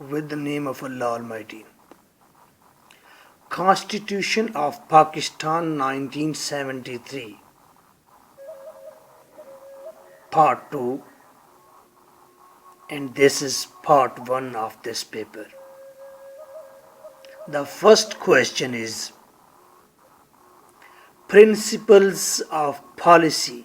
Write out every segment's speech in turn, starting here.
With the name of Allah Almighty. Constitution of Pakistan 1973, Part 2, and this is Part 1 of this paper. The first question is Principles of Policy.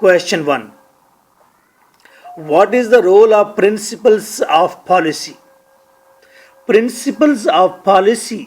Question 1. What is the role of principles of policy? Principles of policy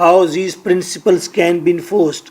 How these principles can be enforced?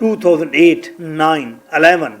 2008, 9, 11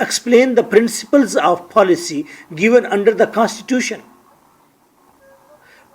Explain the principles of policy given under the Constitution.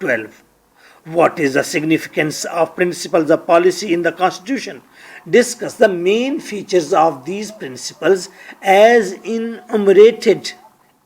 12. What is the significance of principles of policy in the Constitution? Discuss the main features of these principles as enumerated.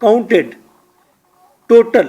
counted, total,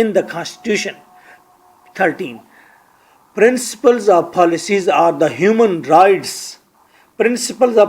in the Constitution. 13. Principles of policies are the human rights. Principles of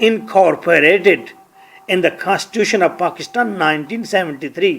incorporated in the Constitution of Pakistan 1973.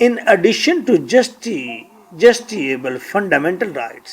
In addition to justiciable fundamental rights,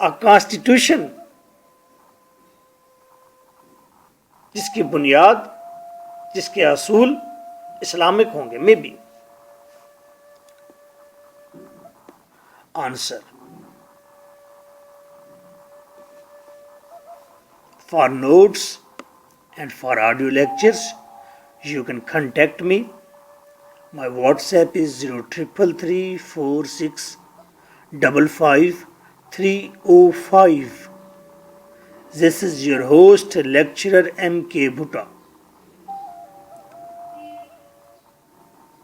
a constitution جس کی بنیاد، جس کے اصول Islamic ہوں گے. میں بھی answer for notes and for audio lectures you can contact me. My WhatsApp is 033346555305. This is your host lecturer M.K. Bhutta.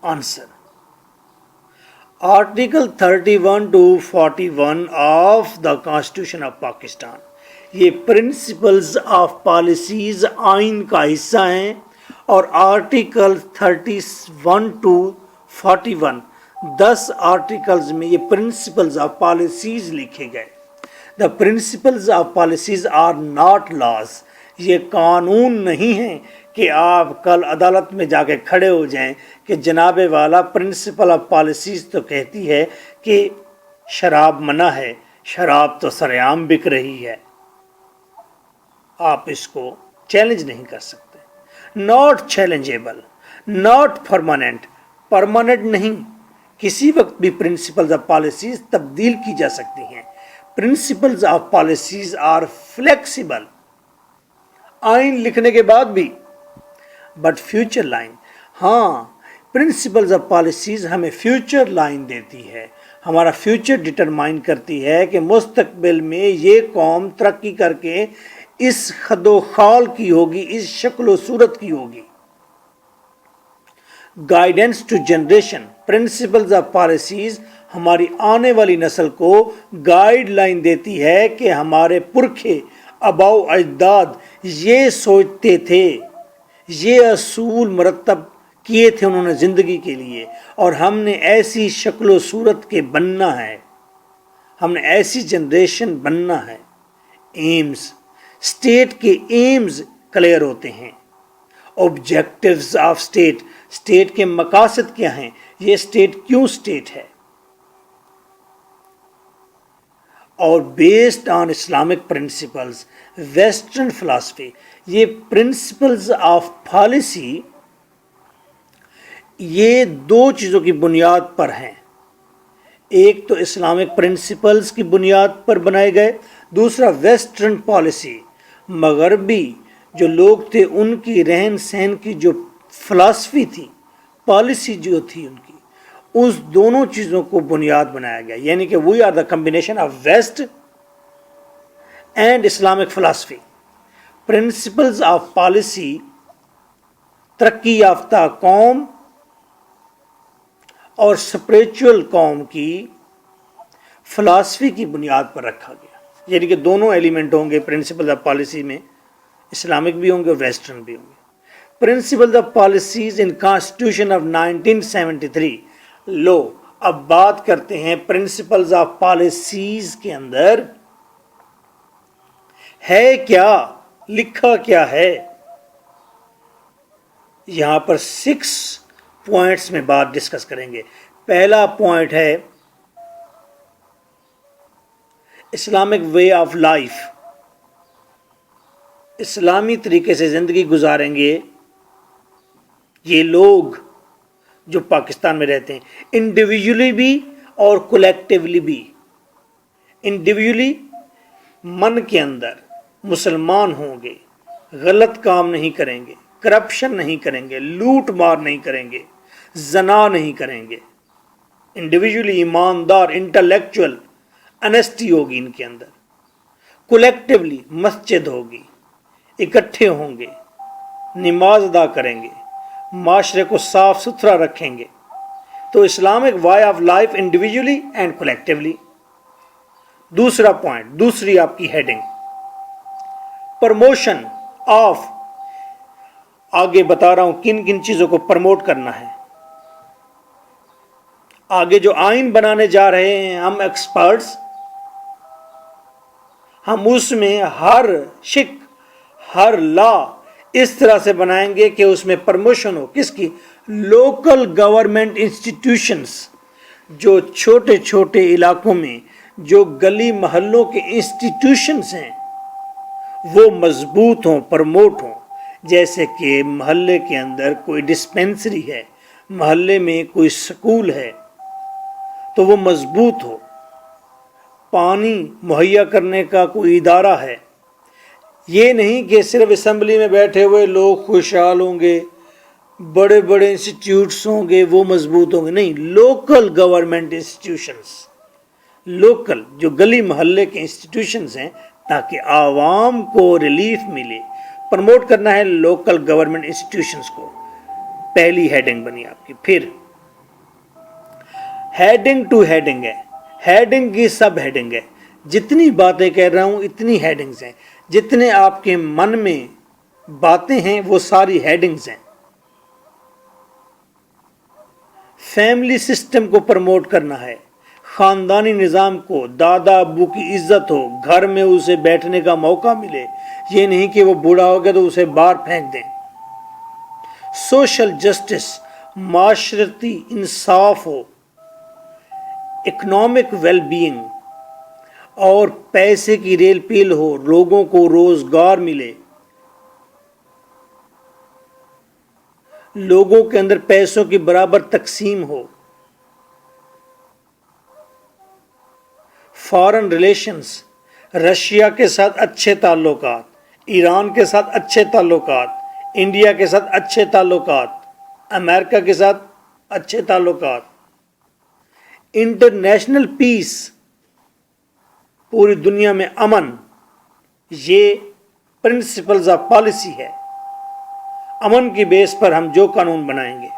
Answer. Article 31 to 41 of the Constitution of Pakistan. یہ پرنسپلز آف پالیسیز آئین کا حصہ ہیں، اور article 31 to 41 10 articles میں یہ principles of policies لکھے گئے. The principles of policies are not laws. یہ قانون نہیں ہیں کہ آپ کل عدالت میں جا کے کھڑے ہو جائیں کہ جناب والا پرنسپل آف پالیسیز تو کہتی ہے کہ شراب منع ہے، شراب تو سر عام بک رہی ہے. آپ اس کو چیلنج نہیں کر سکتے. ناٹ چیلنجیبل، ناٹ پرماننٹ، پرماننٹ نہیں. کسی وقت بھی پرنسپلز آف پالیسیز تبدیل کی جا سکتی ہیں. Principles of policies are flexible. آئین لکھنے کے بعد بھی. بٹ فیوچر لائن، ہاں پرنسپلز آف پالیسیز ہمیں فیوچر لائن دیتی ہے، ہمارا فیوچر ڈٹرمائن کرتی ہے کہ مستقبل میں یہ قوم ترقی کر کے اس خد و خال کی ہوگی، اس شکل و صورت کی ہوگی. Guidance to generation, principles of policies ہماری آنے والی نسل کو گائیڈ لائن دیتی ہے کہ ہمارے پرکھے آباؤ اجداد یہ سوچتے تھے، یہ اصول مرتب کیے تھے انہوں نے زندگی کے لیے، اور ہم نے ایسی شکل و صورت کے بننا ہے، ہم نے ایسی جنریشن بننا ہے. ایمز، اسٹیٹ کے ایمز کلیئر ہوتے ہیں. آبجیکٹیوز آف اسٹیٹ، اسٹیٹ کے مقاصد کیا ہیں، یہ اسٹیٹ کیوں اسٹیٹ ہے. اور based on Islamic principles, western philosophy, یہ پرنسپلز آف پالیسی یہ دو چیزوں کی بنیاد پر ہیں. ایک تو اسلامک پرنسپلز کی بنیاد پر بنائے گئے، دوسرا ویسٹرن پالیسی، مغربی جو لوگ تھے ان کی رہن سہن کی جو فلاسفی تھی، پالیسی جو تھی ان کی، اس دونوں چیزوں کو بنیاد بنایا گیا. یعنی کہ we are the combination of west and Islamic philosophy. Principles of policy ترقی یافتہ قوم اور اسپریچول قوم کی فلاسفی کی بنیاد پر رکھا گیا. یعنی کہ دونوں ایلیمنٹ ہوں گے پرنسپل آف پالیسی میں، اسلامک بھی ہوں گے اور ویسٹرن بھی ہوں گے. Principle of policies in constitution of 1973. لو اب بات کرتے ہیں پرنسپلز آف پالیسیز کے اندر ہے کیا، لکھا کیا ہے. یہاں پر 6 پوائنٹس میں بات ڈسکس کریں گے. پہلا پوائنٹ ہے اسلامک وے آف لائف. اسلامی طریقے سے زندگی گزاریں گے یہ لوگ جو پاکستان میں رہتے ہیں، انڈیویجولی بھی اور کولیکٹیولی بھی. انڈیویجولی من کے اندر مسلمان ہوں گے، غلط کام نہیں کریں گے، کرپشن نہیں کریں گے، لوٹ مار نہیں کریں گے، زنا نہیں کریں گے. انڈیویجولی ایماندار، انٹلیکچوئل انیسٹی ہوگی ان کے اندر. کولیکٹیولی مسجد ہوگی، اکٹھے ہوں گے، نماز ادا کریں گے، معاشرے کو صاف ستھرا رکھیں گے. تو Islamic way of life individually and collectively. دوسرا پوائنٹ، دوسری آپ کی ہیڈنگ، پروموشن آف. آگے بتا رہا ہوں کن کن چیزوں کو پروموٹ کرنا ہے. آگے جو آئین بنانے جا رہے ہیں ہم ایکسپرٹس، ہم اس میں ہر شک، ہر لا اس طرح سے بنائیں گے کہ اس میں پروموشن ہو. کس کی؟ Local government institutions. جو چھوٹے چھوٹے علاقوں میں جو گلی محلوں کے انسٹیٹیوشنز ہیں وہ مضبوط ہوں، پرموٹ ہوں، جیسے کہ محلے کے اندر کوئی ڈسپینسری ہے، محلے میں کوئی سکول ہے تو وہ مضبوط ہو، پانی مہیا کرنے کا کوئی ادارہ ہے. یہ نہیں کہ صرف اسمبلی میں بیٹھے ہوئے لوگ خوشحال ہوں گے، بڑے بڑے انسٹیٹیوٹس ہوں گے وہ مضبوط ہوں گے، نہیں، لوکل گورنمنٹ انسٹیٹیوشنز، لوکل جو گلی محلے کے انسٹیٹیوشنز ہیں، تاکہ عوام کو ریلیف ملے. پرموٹ کرنا ہے لوکل گورنمنٹ انسٹیٹیوشنز کو. پہلی ہیڈنگ بنی آپ کی. پھر ہیڈنگ ٹو ہیڈنگ ہے، ہیڈنگ کی سب ہیڈنگ ہے. جتنی باتیں کہہ رہا ہوں اتنی ہیڈنگز ہیں، جتنے آپ کے من میں باتیں ہیں وہ ساری ہیڈنگز ہیں. فیملی سسٹم کو پرموٹ کرنا ہے، خاندانی نظام کو، دادا ابو کی عزت ہو، گھر میں اسے بیٹھنے کا موقع ملے، یہ نہیں کہ وہ بوڑھا ہو گیا تو اسے باہر پھینک دیں. سوشل جسٹس، معاشرتی انصاف ہو، اکنامک ویل بینگ اور پیسے کی ریل پیل ہو، لوگوں کو روزگار ملے، لوگوں کے اندر پیسوں کی برابر تقسیم ہو. فارن ریلیشنز، رشیا کے ساتھ اچھے تعلقات، ایران کے ساتھ اچھے تعلقات، انڈیا کے ساتھ اچھے تعلقات، امریکہ کے ساتھ اچھے تعلقات. انٹرنیشنل پیس، پوری دنیا میں امن، یہ پرنسپلز آف پالیسی ہے. امن کی بیس پر ہم جو قانون بنائیں گے،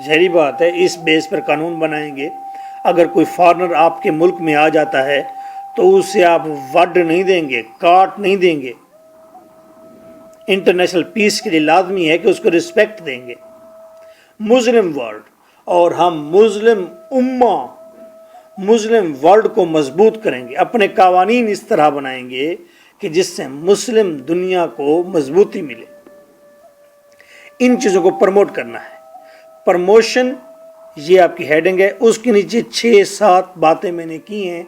ظاہری بات ہے اس بیس پر قانون بنائیں گے. اگر کوئی فارنر آپ کے ملک میں آ جاتا ہے تو اسے آپ وڈ نہیں دیں گے، کاٹ نہیں دیں گے. انٹرنیشنل پیس کے لیے لازمی ہے کہ اس کو رسپیکٹ دیں گے. مسلم ورلڈ، اور ہم مسلم امہ، مسلم ورلڈ کو مضبوط کریں گے. اپنے قوانین اس طرح بنائیں گے کہ جس سے مسلم دنیا کو مضبوطی ملے. ان چیزوں کو پرموٹ کرنا ہے. پرموشن یہ آپ کی ہیڈنگ ہے. اس کے نیچے 6-7 باتیں میں نے کی ہیں،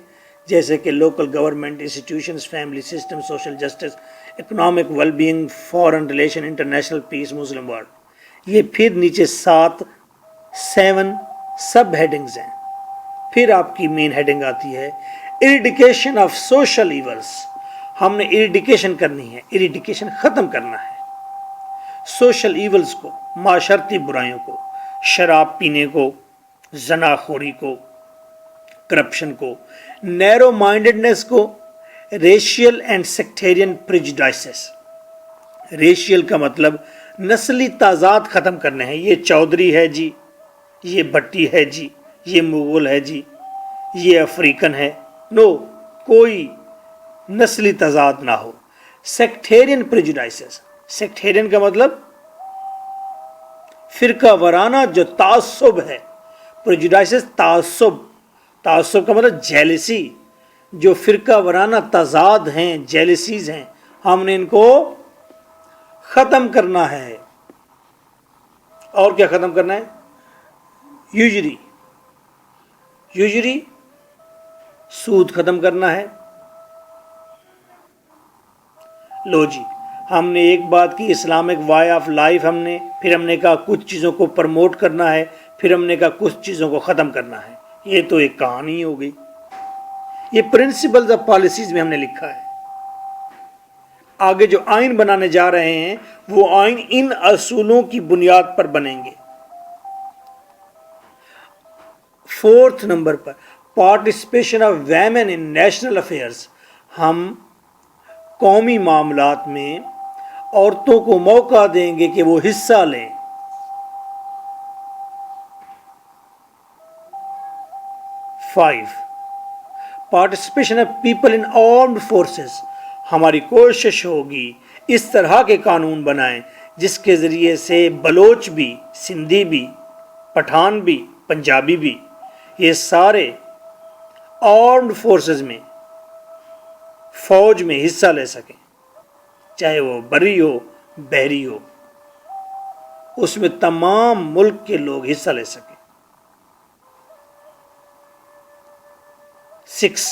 جیسے کہ local government institutions, family system, social justice, economic well being, foreign relation, international peace, Muslim world. یہ پھر نیچے 7 سب ہیڈنگز ہیں. پھر آپ کی مین ہیڈنگ آتی ہے ایریڈیکیشن آف سوشل ایولز. ہم نے ایریڈیکیشن کرنی ہے، ایریڈیکیشن ختم کرنا ہے سوشل ایولز کو، معاشرتی برائیوں کو، شراب پینے کو، زناخوری کو، کرپشن کو، نیرو مائنڈڈنس کو، ریشیل اینڈ سیکٹیرین پریجوڈائسز. ریشیل کا مطلب نسلی تضاد ختم کرنے ہیں. یہ چودھری ہے جی، یہ بھٹی ہے جی، یہ مغل ہے جی، یہ افریقن ہے. نو، کوئی نسلی تضاد نہ ہو. سیکٹیرین پریجوڈائسز، سیکٹیرین کا مطلب فرقہ وارانہ جو تعصب ہے. پریجوڈائسز تعصب، تعصب کا مطلب جیلسی. جو فرقہ وارانہ تضاد ہیں، جیلسیز ہیں، ہم نے ان کو ختم کرنا ہے. اور کیا ختم کرنا ہے؟ یوجری، سود ختم کرنا ہے. لو جی، ہم نے ایک بات کی اسلامک وائے آف لائف، پھر ہم نے کہا کچھ چیزوں کو پرموٹ کرنا ہے، پھر ہم نے کہا کچھ چیزوں کو ختم کرنا ہے. یہ تو ایک کہانی ہو گئی. یہ پرنسپلز آف پالیسیز میں ہم نے لکھا ہے. آگے جو آئین بنانے جا رہے ہیں وہ آئین ان اصولوں کی بنیاد پر بنیں گے. 4 number per participation of women in national affairs. ہم قومی معاملات میں عورتوں کو موقع دیں گے کہ وہ حصہ لیں. 5 participation of people in armed forces. ہماری کوشش ہوگی اس طرح کے قانون بنائیں جس کے ذریعے سے بلوچ بھی، سندھی بھی، پٹھان بھی، پنجابی بھی، یہ سارے آرمڈ فورسز میں، فوج میں حصہ لے سکیں، چاہے وہ بری ہو، بحری ہو، اس میں تمام ملک کے لوگ حصہ لے سکیں. 6.